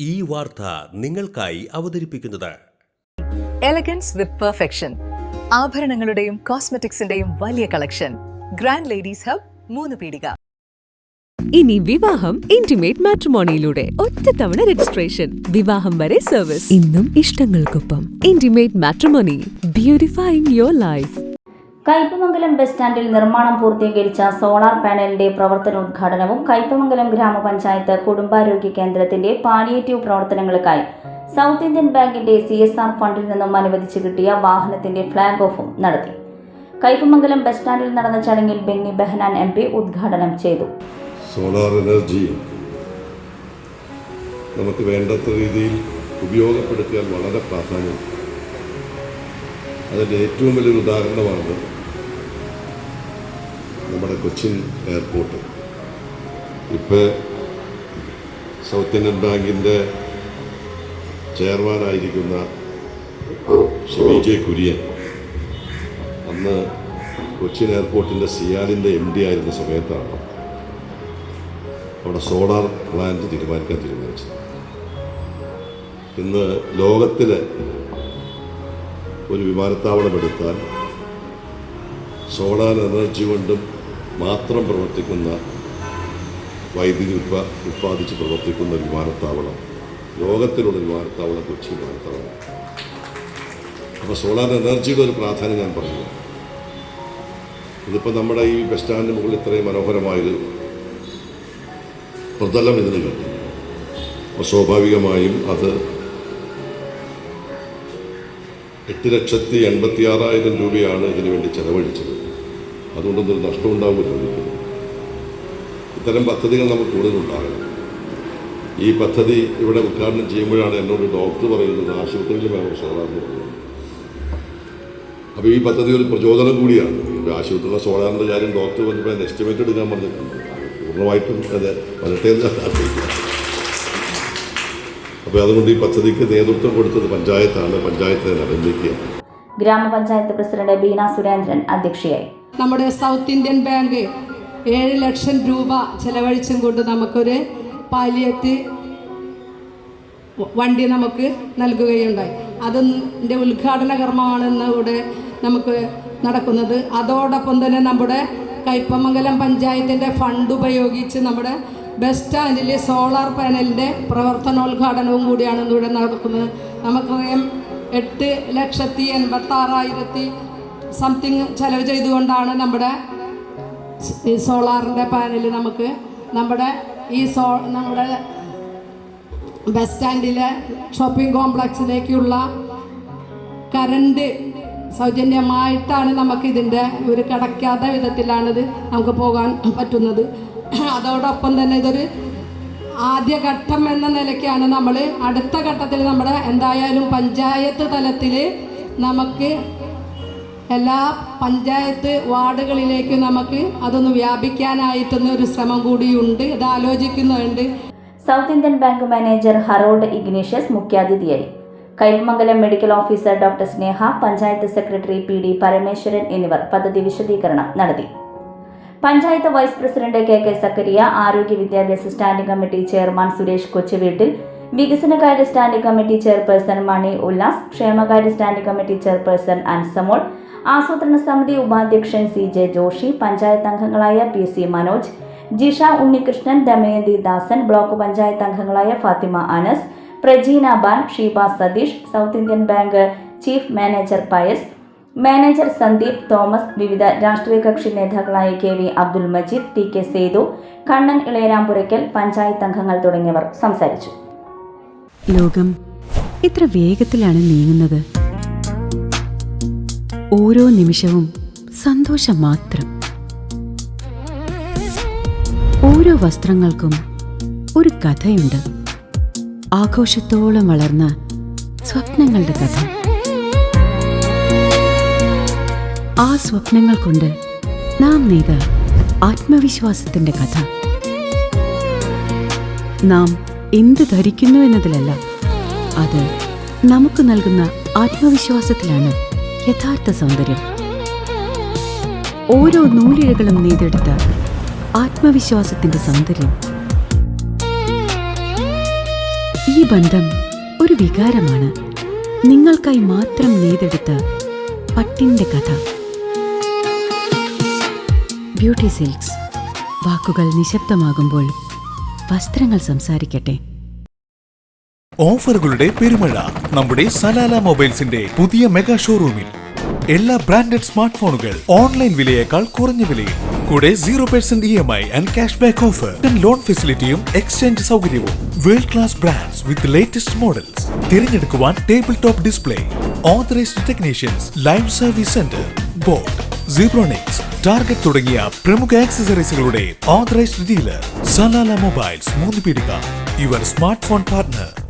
ഈ വാർത്ത നിങ്ങൾക്കായി അവതരിപ്പിക്കുന്നത് എലഗൻസ് വിത്ത് പെർഫെക്ഷൻ. ആഭരണങ്ങളുടെയും കോസ്മെറ്റിക്സിന്റെയും വലിയ കളക്ഷൻ. ഗ്രാൻഡ് ലേഡീസ് ഹബ്, 3 പീടിക. ഇനി വിവാഹം ഇന്റിമേറ്റ് മാട്രിമോണിയിലൂടെ ഒറ്റത്തവണ രജിസ്ട്രേഷൻ, വിവാഹം വരെ സർവീസ്. ഇന്നും ഇഷ്ടങ്ങൾക്കൊപ്പം intimate matrimony, beautifying your life. Kaipamangalam bus സ്റ്റാൻഡിൽ നിർമ്മാണം പൂർത്തീകരിച്ച സോളാർ പാനലിന്റെ പ്രവർത്തനോദ്ഘാടനവും കയ്പമംഗലം ഗ്രാമപഞ്ചായത്ത് കുടുംബാരോഗ്യ കേന്ദ്രത്തിന്റെ പാലിയേറ്റീവ് പ്രവർത്തനങ്ങൾക്കായി സൗത്ത് ഇന്ത്യൻ ബാങ്കിന്റെ CSR ഫണ്ടിൽ നിന്നും അനുവദിച്ചു കിട്ടിയ വാഹനത്തിന്റെ ഫ്ളാഗ് ഓഫും നടത്തി. കയ്പമംഗലം ബസ് സ്റ്റാൻഡിൽ നടന്ന ചടങ്ങിൽ ബെന്നി ബെഹനാൻ MP ഉദ്ഘാടനം ചെയ്തു. സോളാർ എനർജി നമുക്ക് വേണ്ടത്ര രീതിയിൽ ഉപയോഗപ്പെടുത്തിയാൽ വളരെ പ്രാധാന്യം. അതിൻ്റെ ഏറ്റവും വലിയൊരു ഉദാഹരണമാണ് നമ്മുടെ കൊച്ചിൻ എയർപോർട്ട്. ഇപ്പോൾ സൗത്ത് ഇന്ത്യൻ ബാങ്കിൻ്റെ ചെയർമാനായിരിക്കുന്ന ശ്രീ കുര്യൻ അന്ന് കൊച്ചിൻ എയർപോർട്ടിൻ്റെ സിയാലിൻ്റെ MD ആയിരുന്ന സമയത്താണ് അവിടെ സോളാർ പ്ലാന്റ് തീരുമാനിച്ചത്. ഇന്ന് ലോകത്തിലെ ഒരു വിമാനത്താവളം എടുത്താൽ സോളാർ എനർജി കൊണ്ടും മാത്രം പ്രവർത്തിക്കുന്ന വൈദ്യുതി ഉത്പാദിച്ച് പ്രവർത്തിക്കുന്ന വിമാനത്താവളം, ലോകത്തിലുള്ള വിമാനത്താവളം കൊച്ചി വിമാനത്താവളം. അപ്പോൾ സോളാർ എനർജിയുടെ ഒരു പ്രാധാന്യം ഞാൻ പറഞ്ഞു. ഇതിപ്പോൾ നമ്മുടെ ഈ ബസ് സ്റ്റാൻഡിന് മുകളിൽ ഇത്രയും മനോഹരമായൊരു പ്രതലം ഇതിന് കിട്ടും. അപ്പോൾ സ്വാഭാവികമായും അത് 8,86,000 രൂപയാണ് ഇതിനു വേണ്ടി ചെലവഴിച്ചത്. അതുകൊണ്ടൊന്നൊരു നഷ്ടം ഉണ്ടാവില്ല. ഇത്തരം പദ്ധതികൾ നമുക്ക് കൂടുതലുണ്ടാകണം. ഈ പദ്ധതി ഇവിടെ ഉദ്ഘാടനം ചെയ്യുമ്പോഴാണ് എന്നോട് ഡോക്ടർ പറയുന്നത് ആശുപത്രിയിൽ വേണം സോളാറിന് പറയുന്നത്. അപ്പോൾ ഈ പദ്ധതി ഒരു പ്രചോദനം കൂടിയാണ്. ഒരു ആശുപത്രിയിലെ സോളാറിൻ്റെ കാര്യം ഡോക്ടർ വന്നപ്പോൾ എസ്റ്റിമേറ്റ് എടുക്കാൻ പറഞ്ഞിട്ടുണ്ട്. പൂർണ്ണമായിട്ടും അത് വരട്ടെ ആഗ്രഹിക്കുക. അപ്പോൾ അതുകൊണ്ട് ഈ പദ്ധതിക്ക് നേതൃത്വം കൊടുത്തത് പഞ്ചായത്താണ്. പഞ്ചായത്തിനെ അഭിനന്ദിക്കുക. ഗ്രാമപഞ്ചായത്ത് പ്രസിഡന്റ് ബീന സുരേന്ദ്രൻ അധ്യക്ഷയായി. നമ്മുടെ സൗത്ത് ഇന്ത്യൻ ബാങ്ക് 7 ലക്ഷം രൂപ ചെലവഴിച്ചും കൊണ്ട് നമുക്കൊരു പാലിയേറ്റീവ് വണ്ടി നമുക്ക് നൽകുകയുണ്ടായി. അതിൻ്റെ ഉദ്ഘാടന കർമ്മമാണ് ഇവിടെ നമുക്ക് നടക്കുന്നത്. അതോടൊപ്പം തന്നെ നമ്മുടെ കയ്പമംഗലം പഞ്ചായത്തിൻ്റെ ഫണ്ട് ഉപയോഗിച്ച് നമ്മുടെ ബസ് സ്റ്റാൻഡിൽ സോളാർ പാനലിൻ്റെ പ്രവർത്തനോദ്ഘാടനവും കൂടിയാണ് ഇവിടെ നടക്കുന്നത്. നമുക്കറിയാം 8,86,000 സംതിങ് ചെലവ് ചെയ്തുകൊണ്ടാണ് നമ്മുടെ ഈ സോളാറിൻ്റെ പാനൽ നമുക്ക് നമ്മുടെ ബസ് സ്റ്റാൻഡിലെ ഷോപ്പിംഗ് കോംപ്ലക്സിലേക്കുള്ള കറണ്ട് സൗജന്യമായിട്ടാണ് നമുക്കിതിൻ്റെ ഒരു കിടക്കാത്ത വിധത്തിലാണിത് നമുക്ക് പോകാൻ പറ്റുന്നത്. അതോടൊപ്പം തന്നെ ഇതൊരു ആദ്യഘട്ടം എന്ന നിലയ്ക്കാണ് നമ്മൾ അടുത്ത ഘട്ടത്തിൽ നമ്മുടെ എന്തായാലും പഞ്ചായത്ത് തലത്തിൽ നമുക്ക് എല്ലാ പഞ്ചായത്ത് വാർഡുകളിലേക്ക് നമുക്ക് അതൊന്ന് വ്യാപിക്കാനായിട്ടുന്ന ഒരു ശ്രമം കൂടിയുണ്ട്. ഇത് ആലോചിക്കുന്നുണ്ട്. South Indian bank manager Harold Ignatius മുഖ്യാതിഥിയായി. Kaipamangalam medical officer doctor Sneha, panchayat secretary PD Parameswaran എന്നിവർ പദ്ധതി വിശദീകരണം നടത്തി. Panchayat vice president KK Zakariya, ആരോഗ്യ വിദ്യാഭ്യാസ standing committee chairman Suresh Kochuveettil, വികസനകാര്യ standing committee chairperson Mani Ullas, ക്ഷേമകാര്യ സ്റ്റാൻഡിംഗ് കമ്മിറ്റി ചെയർപേഴ്സൺ അൻസമോൾ, ആസൂത്രണ സമിതി ഉപാധ്യക്ഷൻ CJ ജോഷി, പഞ്ചായത്ത് അംഗങ്ങളായ PC മനോജ്, ജിഷ ഉണ്ണികൃഷ്ണൻ, ദമയന്തി ദാസൻ, ബ്ലോക്ക് പഞ്ചായത്ത് അംഗങ്ങളായ Fathima Anas, Prajeena Ban, Sheeba Satheesh, South Indian Bank chief manager Pius, manager Sandeep Thomas, വിവിധ രാഷ്ട്രീയ കക്ഷി നേതാക്കളായ KV അബ്ദുൽ മജീദ്, TK സേതു, കണ്ണൻ ഇളയരാംപുരയ്ക്കൽ, പഞ്ചായത്ത് അംഗങ്ങൾ തുടങ്ങിയവർ സംസാരിച്ചു. ലോകം ഇത്ര വേഗത്തിലാണ് നീങ്ങുന്നത്. ഓരോ നിമിഷവും സന്തോഷം മാത്രം. ഓരോ വസ്ത്രങ്ങൾക്കും ഒരു കഥയുണ്ട്. ആഘോഷത്തോളം വളർന്ന സ്വപ്നങ്ങളുടെ കഥ. ആ സ്വപ്നങ്ങൾ കൊണ്ട് നാം നെയ്ത ആത്മവിശ്വാസത്തിന്റെ കഥ. നാം എന്ത് ധരിക്കുന്നു എന്നതിലല്ല, അത് നമുക്ക് നൽകുന്ന ആത്മവിശ്വാസത്തിലാണ് യഥാർത്ഥ സൗന്ദര്യം. ഓരോ നൂലിഴകളും നെയ്തെടുത്ത ആത്മവിശ്വാസത്തിന്റെ സൗന്ദര്യം. ഈ ഈ ബന്ധം ഒരു വികാരമാണ്. നിങ്ങൾക്കായി മാത്രം നെയ്തെടുത്ത പട്ടിന്റെ കഥ. Beauty silks. വാക്കുകൾ നിശബ്ദമാകുമ്പോൾ വസ്ത്രങ്ങൾ സംസാരിക്കട്ടെ. ഓഫറുകളുടെ പെരുമഴ നമ്മുടെ സലാല മൊബൈൽസിന്റെ പുതിയ മെഗാ ഷോറൂമിൽ. എല്ലാ ബ്രാൻഡഡ് സ്മാർട്ട് ഫോണുകൾ ഓൺലൈൻ വിലയേക്കാൾ കുറഞ്ഞ വിലയിൽ. കൂടെ 0% EMI and cash back offer. Loan ഫെസിലിറ്റിയും എക്സ്ചേഞ്ച് സൗകര്യവും. World class brands with latest models. തിരഞ്ഞെടുക്കുവാൻ table top display. Authorised technicians. Live service centre. Boat, Zebronics, Target തുടങ്ങിയ പ്രമുഖ ആക്സസറീസുകളുടെ authorised dealer. Salalah mobiles, Moonupeedika. Your smart phone partner.